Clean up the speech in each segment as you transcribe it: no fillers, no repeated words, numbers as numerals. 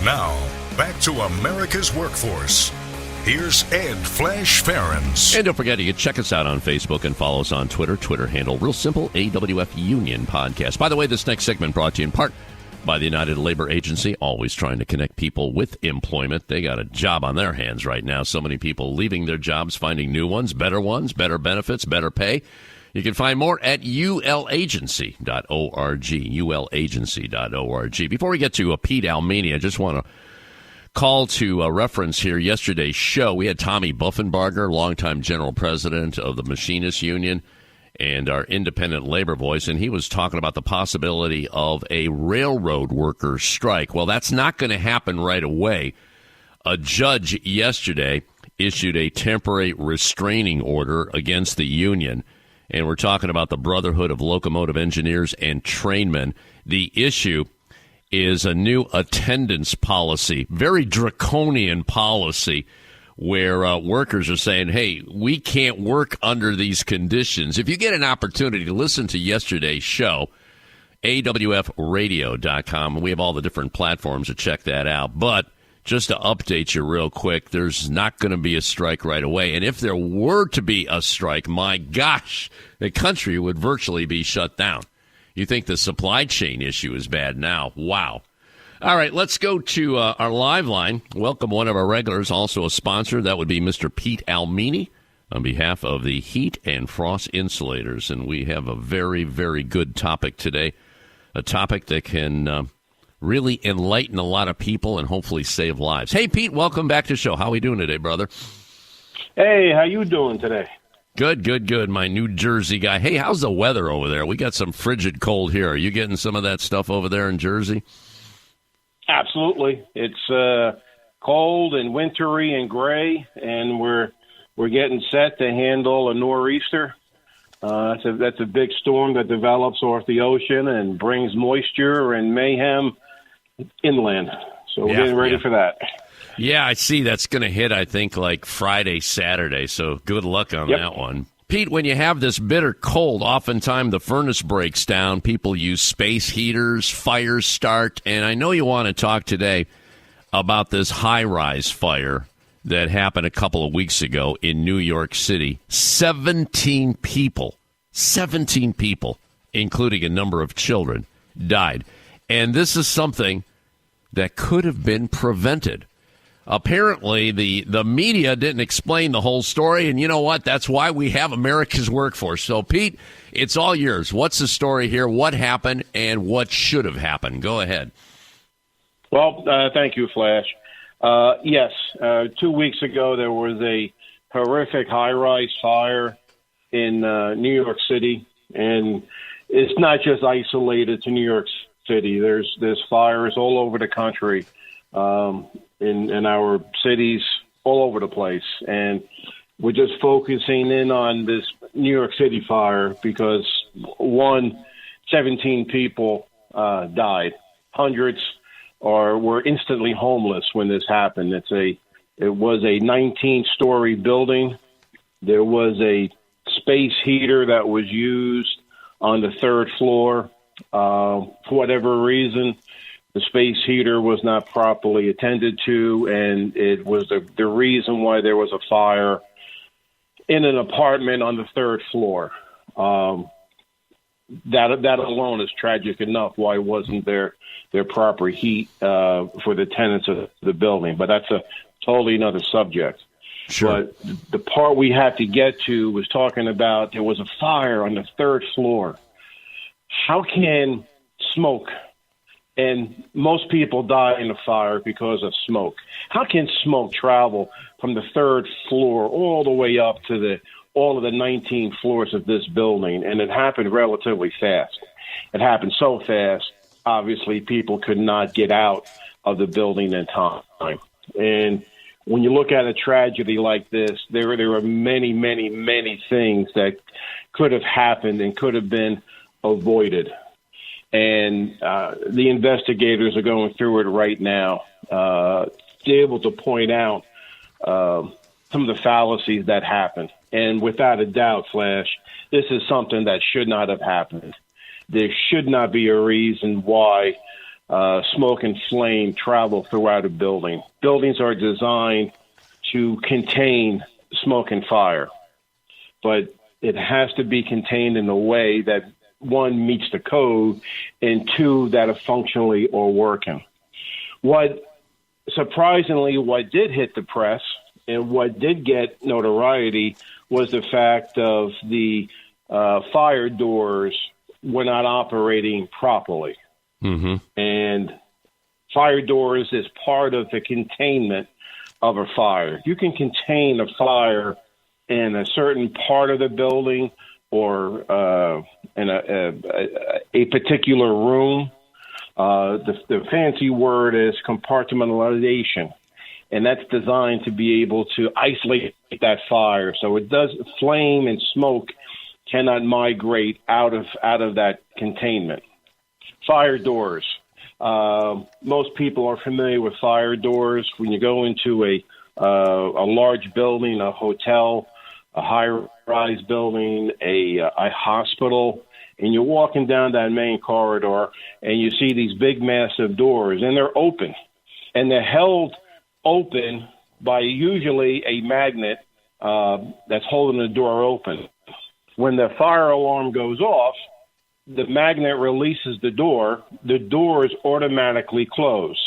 Now, back to America's Workforce. Here's Ed Flash Ferens. And don't forget, you can check us out on Facebook and follow us on Twitter. Twitter handle, real simple, AWF Union Podcast. By the way, this next segment brought to you in part by the United Labor Agency, always trying to connect people with employment. They got a job on their hands right now. So many people leaving their jobs, finding new ones, better benefits, better pay. You can find more at ulagency.org, ulagency.org. Before we get to Pete Ielmini, I just want to call to reference here yesterday's show. We had Tommy Buffenbarger, longtime general president of the Machinists Union and our independent labor voice, and he was talking about the possibility of a railroad workers strike. Well, that's not going to happen right away. A judge yesterday issued a temporary restraining order against the union, and we're talking about the Brotherhood of Locomotive Engineers and Trainmen. The issue is a new attendance policy, very draconian policy, where workers are saying, hey, we can't work under these conditions. If you get an opportunity to listen to yesterday's show, awfradio.com, and we have all the different platforms to check that out. But just to update you real quick, there's not going to be a strike right away. And if there were to be a strike, my gosh, the country would virtually be shut down. You think the supply chain issue is bad now. Wow. All right, let's go to our live line. Welcome one of our regulars, also a sponsor. That would be Mr. Pete Ielmini on behalf of the Heat and Frost Insulators. And we have a very, very good topic today, a topic that can really enlighten a lot of people and hopefully save lives. Hey, Pete, welcome back to the show. How are we doing today, brother? Hey, how you doing today? Good. My New Jersey guy. Hey, how's the weather over there? We got some frigid cold here. Are you getting some of that stuff over there in Jersey? Absolutely. It's cold and wintry and gray, and we're getting set to handle a nor'easter. That's a big storm that develops off the ocean and brings moisture and mayhem inland. So we're getting ready for that. Yeah, I see that's going to hit, I think, like Friday, Saturday, so good luck on that one. Pete, when you have this bitter cold, oftentimes the furnace breaks down. People use space heaters, fires start, and I know you want to talk today about this high-rise fire that happened a couple of weeks ago in New York City. 17 people, including a number of children, died. And this is something that could have been prevented. Apparently, the media didn't explain the whole story, and you know what? That's why we have America's Workforce. So, Pete, it's all yours. What's the story here? What happened, and what should have happened? Go ahead. Well, thank you, Flash. Yes, 2 weeks ago there was a horrific high-rise fire in New York City, and it's not just isolated to New York City. There's fires all over the country. In our cities all over the place. And we're just focusing in on this New York City fire because, 17 people died. Hundreds were instantly homeless when this happened. It was a 19-story building. There was a space heater that was used on the third floor. For whatever reason, the space heater was not properly attended to, and it was the reason why there was a fire in an apartment on the third floor. That alone is tragic enough. Why wasn't there proper heat for the tenants of the building? But that's a totally another subject. Sure. But the part we had to get to was talking about there was a fire on the third floor. How can smoke, and most people die in a fire because of smoke, how can smoke travel from the third floor all the way up to all of the 19 floors of this building? And it happened relatively fast. It happened so fast, obviously, people could not get out of the building in time. And when you look at a tragedy like this, there are many, many, many things that could have happened and could have been avoided. And the investigators are going through it right now to be able to point out some of the fallacies that happened. And without a doubt, Flash, this is something that should not have happened. There should not be a reason why smoke and flame travel throughout a building. Buildings are designed to contain smoke and fire, but it has to be contained in a way that, one, meets the code, and two, that are functionally or working. What did hit the press and what did get notoriety was the fact of the fire doors were not operating properly. Mm-hmm. And fire doors is part of the containment of a fire. You can contain a fire in a certain part of the building or in a particular room. The fancy word is compartmentalization, and that's designed to be able to isolate that fire. So it does, flame and smoke cannot migrate out of that containment. Fire doors. Most people are familiar with fire doors. When you go into a large building, a hotel, a high-rise building, a hospital, and you're walking down that main corridor, and you see these big, massive doors, and they're open. And they're held open by usually a magnet that's holding the door open. When the fire alarm goes off, the magnet releases the doors automatically close.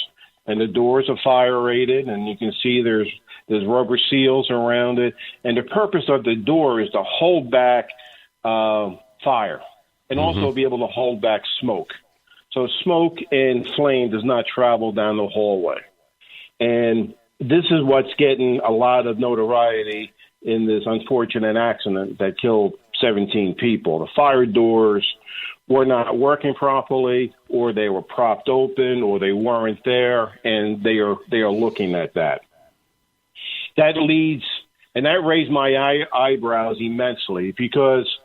And the doors are fire rated, and you can see there's rubber seals around it. And the purpose of the door is to hold back fire and also be able to hold back smoke. So smoke and flame does not travel down the hallway. And this is what's getting a lot of notoriety in this unfortunate accident that killed 17 people. The fire doors were not working properly, or they were propped open, or they weren't there, and they are looking at that. That raised my eyebrows immensely because,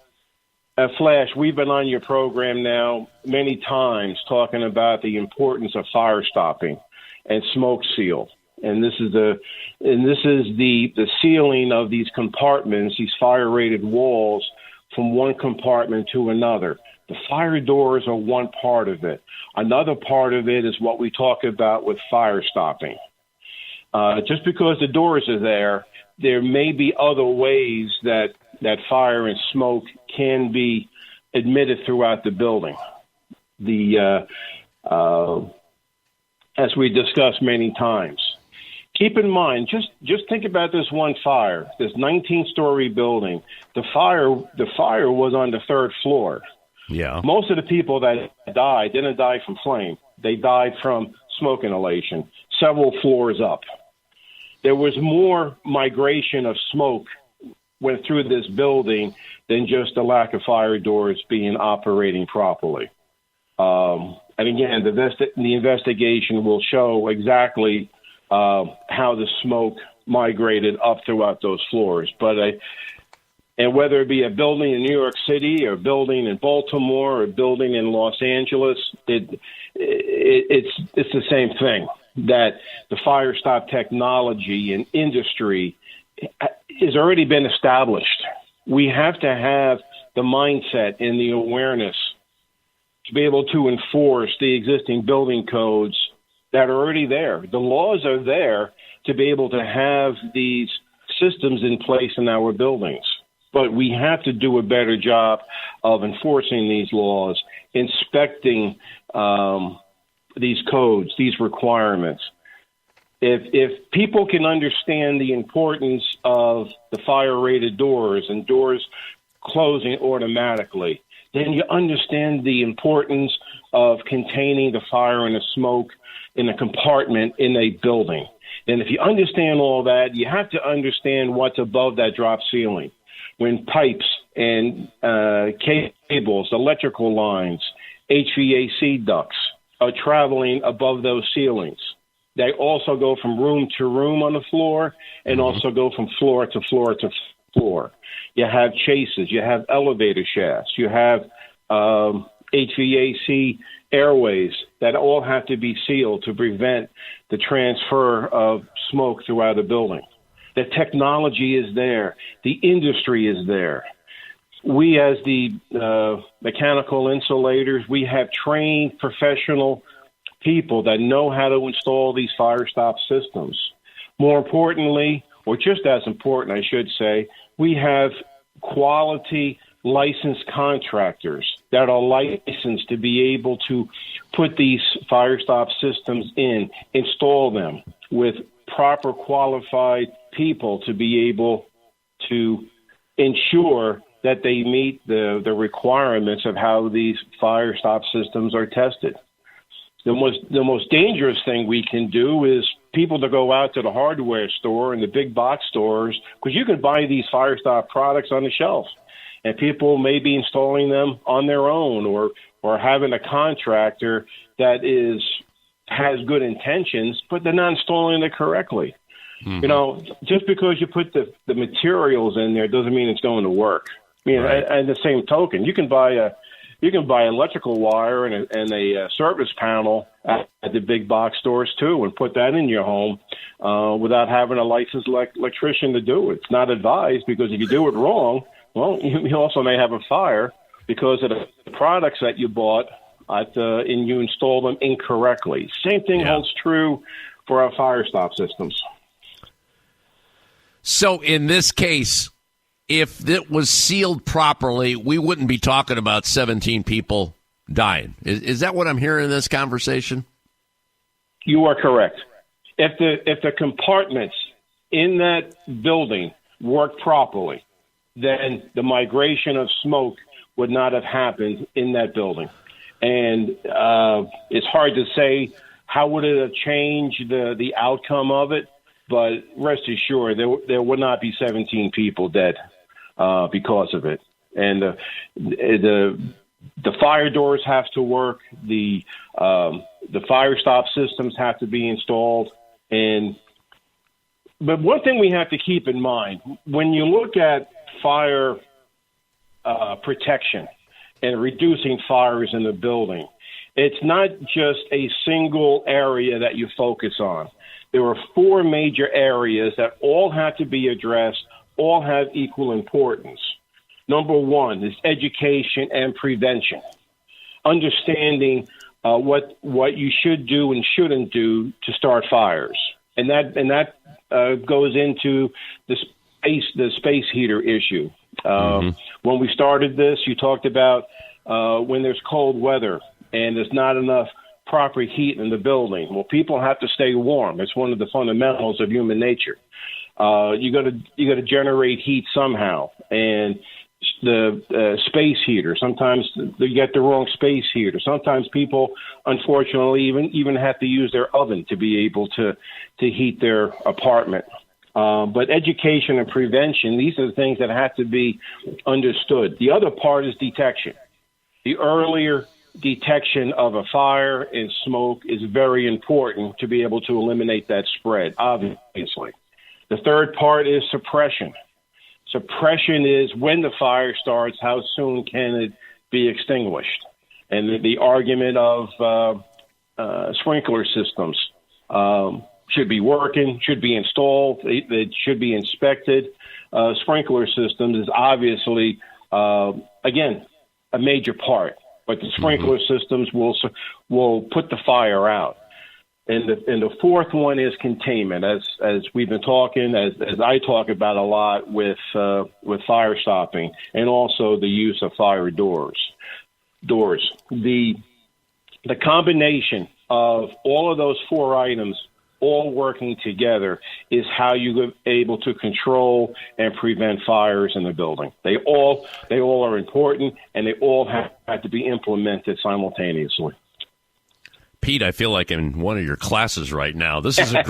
Flash, we've been on your program now many times talking about the importance of fire stopping and smoke seal. And this is the sealing of these compartments, these fire rated walls from one compartment to another. The fire doors are one part of it. Another part of it is what we talk about with fire stopping. Just because the doors are there may be other ways that fire and smoke can be admitted throughout the building. As we discussed many times. Keep in mind, just think about this one fire, this 19-story building. The fire was on the third floor. Yeah. Most of the people that died didn't die from flame. They died from smoke inhalation, several floors up. There was more migration of smoke went through this building than just the lack of fire doors being operating properly. And again, the investigation will show exactly how the smoke migrated up throughout those floors. And whether it be a building in New York City or a building in Baltimore or a building in Los Angeles, it's the same thing, that the Firestop technology and industry has already been established. We have to have the mindset and the awareness to be able to enforce the existing building codes that are already there. The laws are there to be able to have these systems in place in our buildings. But we have to do a better job of enforcing these laws, inspecting these codes, these requirements. If people can understand the importance of the fire-rated doors and doors closing automatically, then you understand the importance of containing the fire and the smoke in a compartment in a building. And if you understand all that, you have to understand what's above that drop ceiling. When pipes and cables, electrical lines, HVAC ducts are traveling above those ceilings, they also go from room to room on the floor and also go from floor to floor to floor. You have chases, you have elevator shafts, you have HVAC airways that all have to be sealed to prevent the transfer of smoke throughout a building. The technology is there. The industry is there. We, as the mechanical insulators, we have trained professional people that know how to install these Firestop systems. More importantly, or just as important, I should say, we have quality licensed contractors that are licensed to be able to put these Firestop systems in, install them with proper qualified people to be able to ensure that they meet the requirements of how these Firestop systems are tested. The most dangerous thing we can do is people to go out to the hardware store and the big box stores, because you can buy these Firestop products on the shelf, and people may be installing them on their own or having a contractor that has good intentions, but they're not installing it correctly. Mm-hmm. You know, just because you put the materials in there doesn't mean it's going to work. I mean, right. And the same token, you can buy electrical wire and a service panel at the big box stores too, and put that in your home without having a licensed electrician to do it. It's not advised, because if you do it wrong, well, you also may have a fire because of the products that you bought and you installed them incorrectly. Same thing holds true for our Firestop systems. So in this case, if it was sealed properly, we wouldn't be talking about 17 people dying. Is that what I'm hearing in this conversation? You are correct. If the compartments in that building worked properly, then the migration of smoke would not have happened in that building. And it's hard to say how would it have changed the outcome of it, but rest assured there would not be 17 people dead because of it. And the fire doors have to work. The Firestop systems have to be installed. But one thing we have to keep in mind, when you look at fire protection and reducing fires in the building, it's not just a single area that you focus on. There are 4 major areas that all have to be addressed, all have equal importance. Number 1 is education and prevention, understanding what you should do and shouldn't do to start fires, and that goes into the space heater issue. When we started this, you talked about when there's cold weather and there's not enough proper heat in the building. Well, people have to stay warm. It's one of the fundamentals of human nature. You got to generate heat somehow, and the space heater. Sometimes you get the wrong space heater. Sometimes people, unfortunately, even have to use their oven to be able to heat their apartment. But education and prevention, these are the things that have to be understood. The other part is detection. The earlier detection of a fire and smoke is very important to be able to eliminate that spread, obviously. The third part is suppression. Suppression is when the fire starts, how soon can it be extinguished? And the argument of sprinkler systems should be working, should be installed, it should be inspected. Sprinkler systems is obviously, again, a major part, but the sprinkler systems will put the fire out. And the fourth one is containment, as we've been talking, as I talk about a lot with fire stopping, and also the use of fire doors. The combination of all of those 4 items all working together is how you're able to control and prevent fires in the building. They all are important, and they all have to be implemented simultaneously. Pete, I feel like in one of your classes right now. This is a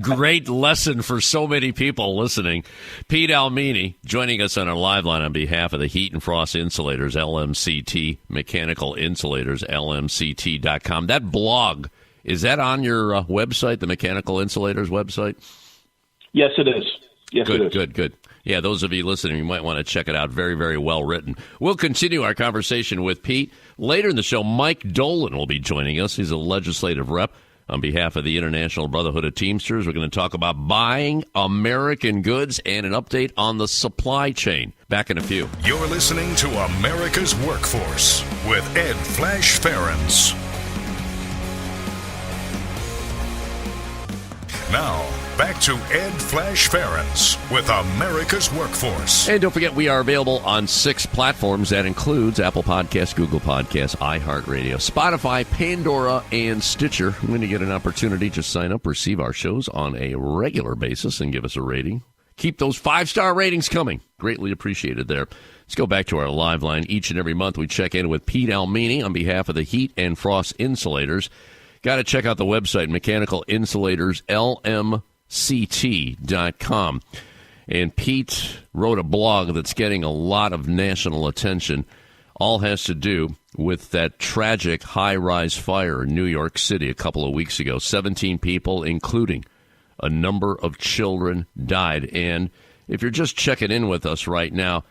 great lesson for so many people listening. Pete Ielmini joining us on our live line on behalf of the Heat and Frost Insulators, LMCT, Mechanical Insulators, LMCT.com. That blog, is that on your website, the Mechanical Insulators website? Yes, it is. Yes, it is. Good. Yeah, those of you listening, you might want to check it out. Very, very well written. We'll continue our conversation with Pete. Later in the show, Mike Dolan will be joining us. He's a legislative rep on behalf of the International Brotherhood of Teamsters. We're going to talk about buying American goods and an update on the supply chain. Back in a few. You're listening to America's Workforce with Ed Flash Ferens. Now, back to Ed Flash Ferentz with America's Workforce. And don't forget, we are available on 6 platforms. That includes Apple Podcasts, Google Podcasts, iHeartRadio, Spotify, Pandora, and Stitcher. When you get an opportunity, just sign up, receive our shows on a regular basis, and give us a rating. Keep those 5-star ratings coming. Greatly appreciated there. Let's go back to our live line. Each and every month, we check in with Pete Ielmini on behalf of the Heat and Frost Insulators. Got to check out the website, Mechanical Insulators, LMCT.com. And Pete wrote a blog that's getting a lot of national attention. All has to do with that tragic high-rise fire in New York City a couple of weeks ago. 17 people, including a number of children, died. And if you're just checking in with us right now,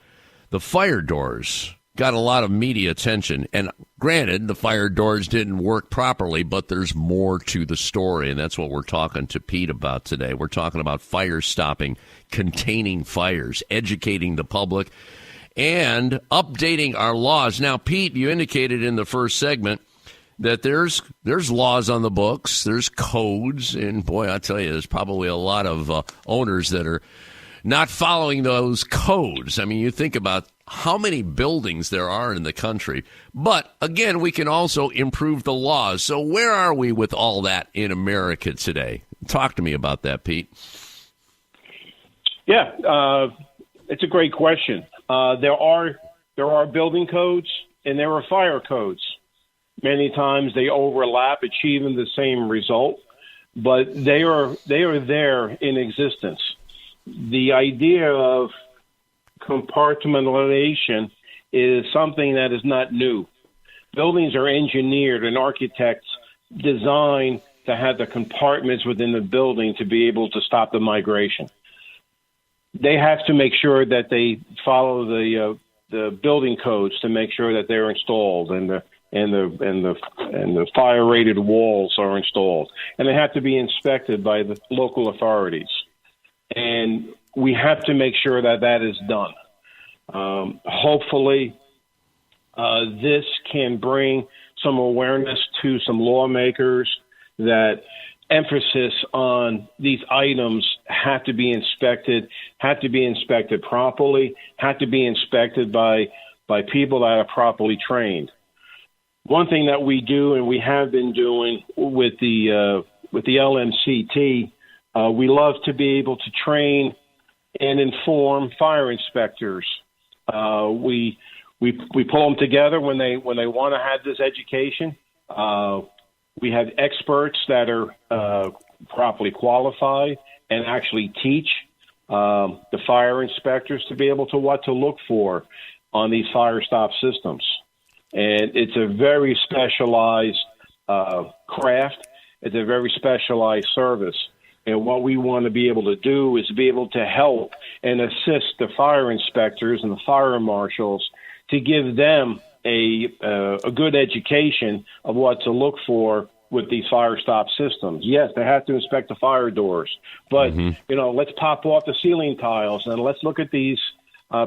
the fire doors got a lot of media attention. And granted, the fire doors didn't work properly, but there's more to the story. And that's what we're talking to Pete about today. We're talking about fire stopping, containing fires, educating the public, and updating our laws. Now, Pete, you indicated in the first segment that there's laws on the books, there's codes, and boy, I tell you, there's probably a lot of owners that are not following those codes. I mean, you think about how many buildings there are in the country. But, again, we can also improve the laws. So where are we with all that in America today? Talk to me about that, Pete. Yeah, it's a great question. There are building codes and there are fire codes. Many times they overlap, achieving the same result, but they are there in existence. The idea of compartmentalization is something that is not new. Buildings are engineered and architects designed to have the compartments within the building to be able to stop the migration. They have to make sure that they follow the building codes to make sure that they're installed and the fire rated walls are installed, and they have to be inspected by the local authorities. And we have to make sure that that is done. Hopefully, this can bring some awareness to some lawmakers that emphasis on these items have to be inspected properly, have to be inspected by people that are properly trained. One thing that we do and we have been doing with the LMCT, we love to be able to train and inform fire inspectors. We pull them together when they want to have this education. We have experts that are properly qualified and actually teach the fire inspectors to be able to what to look for on these Firestop systems. And it's a very specialized craft. It's a very specialized service. And what we want to be able to do is be able to help and assist the fire inspectors and the fire marshals to give them a good education of what to look for with these Firestop systems. Yes, they have to inspect the fire doors, but let's pop off the ceiling tiles and let's look at these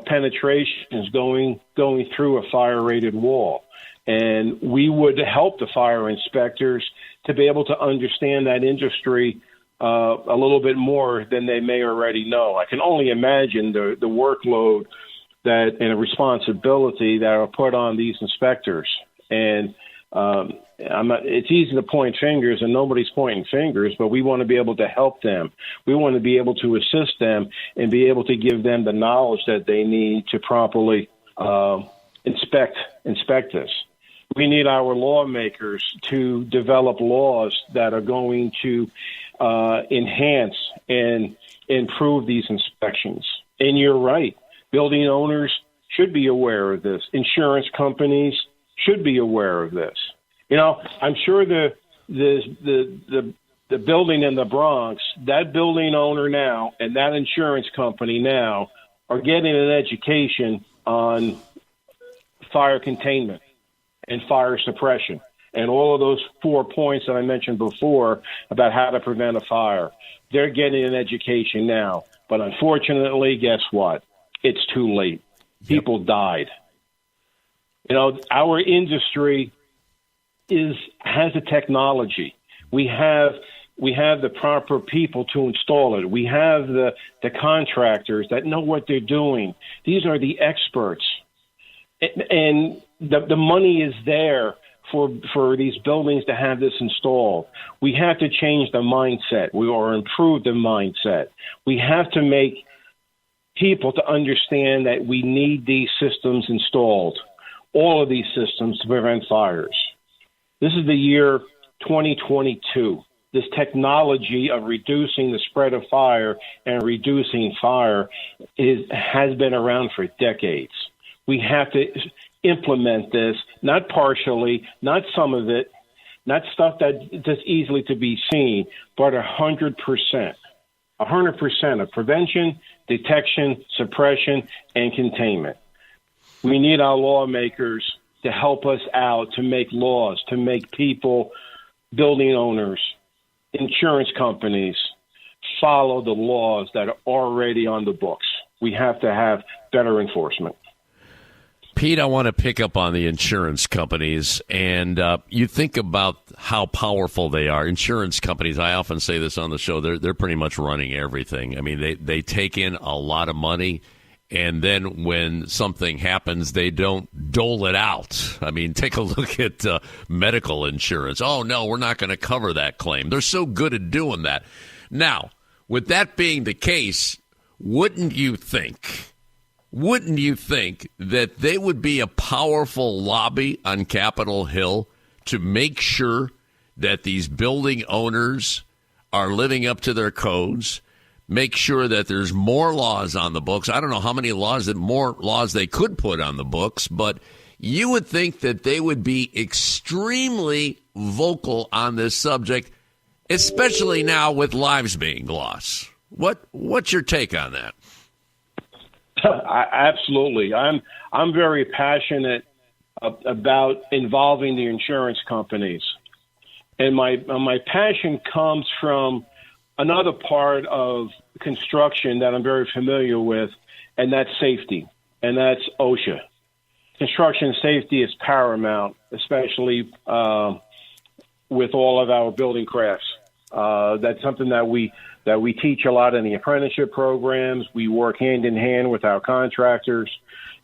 penetrations going through a fire-rated wall. And we would help the fire inspectors to be able to understand that industry a little bit more than they may already know. I can only imagine the workload that and a responsibility that are put on these inspectors. And it's easy to point fingers, and nobody's pointing fingers, but we want to be able to help them. We want to be able to assist them and be able to give them the knowledge that they need to properly inspect this. We need our lawmakers to develop laws that are going to enhance and improve these inspections. And you're right. Building owners should be aware of this. Insurance companies should be aware of this. I'm sure the building in the Bronx, that building owner now and that insurance company now are getting an education on fire containment and fire suppression and all of those 4 points that I mentioned before about how to prevent a fire. They're getting an education now. But unfortunately, guess what? It's too late. People died. Our industry has a technology. We have We have the proper people to install it. We have the contractors that know what they're doing. These are the experts. And the money is there for these buildings to have this installed. We have to change the mindset. Or improve the mindset. We have to make people to understand that we need these systems installed, all of these systems to prevent fires. This is the year 2022. This technology of reducing the spread of fire and reducing fire has been around for decades. We have to implement this, not partially, not some of it, not stuff that's easily to be seen, but 100%. 100% of prevention, detection, suppression, and containment. We need our lawmakers to help us out, to make laws, to make people, building owners, insurance companies, follow the laws that are already on the books. We have to have better enforcement. Pete, I want to pick up on the insurance companies, and you think about how powerful they are. Insurance companies, I often say this on the show, they're pretty much running everything. I mean, they take in a lot of money, and then when something happens, they don't dole it out. I mean, take a look at medical insurance. Oh, no, we're not going to cover that claim. They're so good at doing that. Now, with that being the case, wouldn't you think that they would be a powerful lobby on Capitol Hill to make sure that these building owners are living up to their codes, make sure that there's more laws on the books? I don't know how many more laws they could put on the books, but you would think that they would be extremely vocal on this subject, especially now with lives being lost. What's your take on that? Absolutely. I'm very passionate about involving the insurance companies. And my passion comes from another part of construction that I'm very familiar with, and that's safety, and that's OSHA. Construction safety is paramount, especially with all of our building crafts. That's something that we teach a lot in the apprenticeship programs. We work hand in hand with our contractors,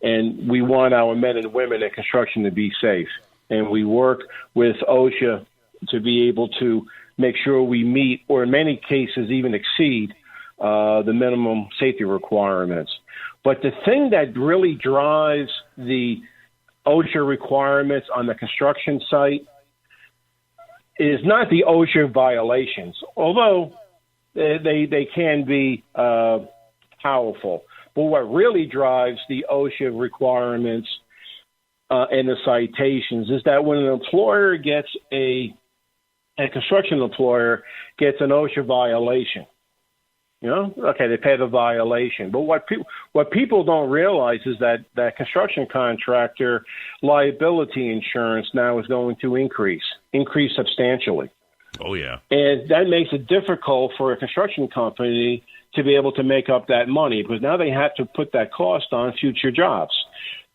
and we want our men and women in construction to be safe. And we work with OSHA to be able to make sure we meet, or in many cases even exceed, the minimum safety requirements. But the thing that really drives the OSHA requirements on the construction site is not the OSHA violations, although they can be powerful. But what really drives the OSHA requirements and the citations is that when an employer gets a construction employer gets an OSHA violation, okay, they pay the violation. But what people don't realize is that construction contractor liability insurance now is going to increase substantially. Oh, yeah. And that makes it difficult for a construction company to be able to make up that money, because now they have to put that cost on future jobs.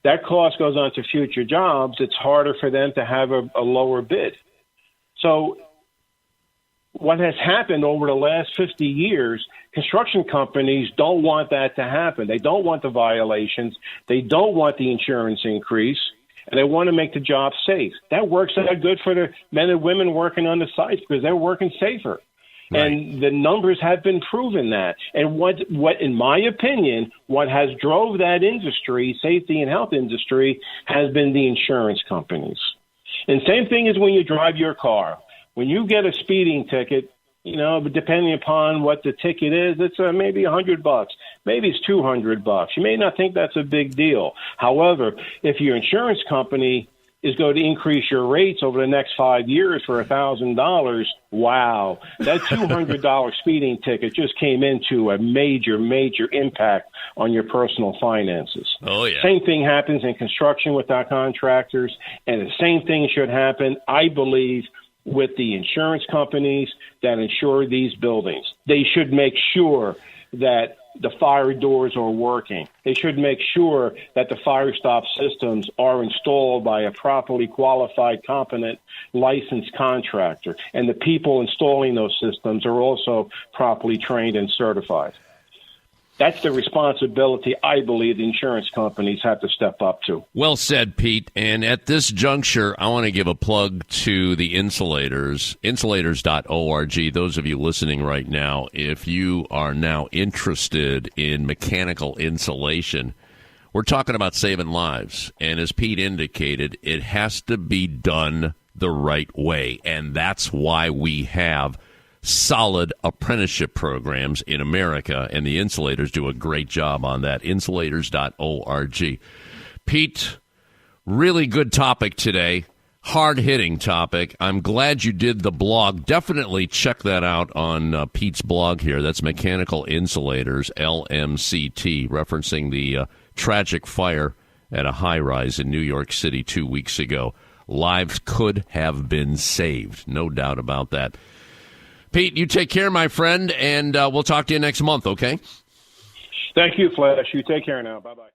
That cost goes on to future jobs. It's harder for them to have a lower bid. So what has happened over the last 50 years, construction companies don't want that to happen. They don't want the violations. They don't want the insurance increase. And they want to make the job safe. That works out good for the men and women working on the sites because they're working safer. Right. And the numbers have been proven that. And what, in my opinion, what has drove that industry, safety and health industry, has been the insurance companies. And same thing is when you drive your car. When you get a speeding ticket, depending upon what the ticket is, it's maybe $100. Maybe it's $200. You may not think that's a big deal. However, if your insurance company is going to increase your rates over the next 5 years for $1,000, wow, that $200 speeding ticket just came into a major, major impact on your personal finances. Oh, yeah. Same thing happens in construction with our contractors, and the same thing should happen, I believe, with the insurance companies that insure these buildings. They should make sure that the fire doors are working. They should make sure that the Firestop systems are installed by a properly qualified, competent, licensed contractor. And the people installing those systems are also properly trained and certified. That's the responsibility I believe the insurance companies have to step up to. Well said, Pete. And at this juncture, I want to give a plug to the Insulators, insulators.org. Those of you listening right now, if you are now interested in mechanical insulation, we're talking about saving lives. And as Pete indicated, it has to be done the right way. And that's why we have solid apprenticeship programs in America, and the Insulators do a great job on that. Insulators.org. Pete, really good topic today. Hard-hitting topic. I'm glad you did the blog. Definitely check that out on Pete's blog here. That's Mechanical Insulators, LMCT, referencing the tragic fire at a high-rise in New York City 2 weeks ago. Lives could have been saved, no doubt about that. Pete, you take care, my friend, and we'll talk to you next month, okay? Thank you, Flash. You take care now. Bye-bye.